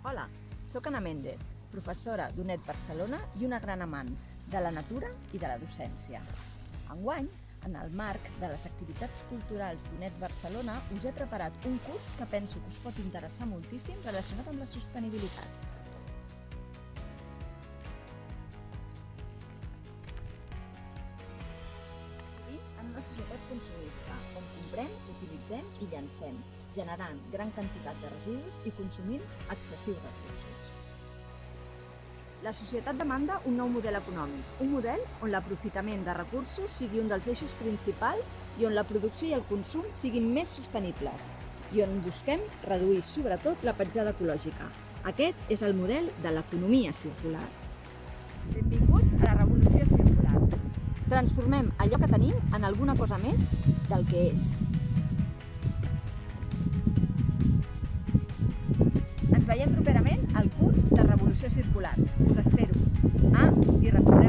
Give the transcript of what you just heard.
Hola, soc Anna Méndez, professora d'UNED Barcelona i una gran amant de la natura i de la docència. Enguany, en el marc de les activitats culturals d'UNED Barcelona, us he preparat un curs que penso que us pot interessar moltíssim relacionat amb la sostenibilitat. Vivim en una societat consumista, on comprem, utilitzem i llancem, generant gran quantitat de residus i consumint excessius recursos. La societat demanda un nou model econòmic, un model on l'aprofitament de recursos sigui un dels eixos principals i on la producció i el consum siguin més sostenibles i on busquem reduir sobretot la petjada ecològica. Aquest és el model de l'economia circular. Benvinguts a la revolució circular. Transformem allò que tenim en alguna cosa més del que és. Ens veiem properament al curs de Revolució Circular. Us espero. I recordeu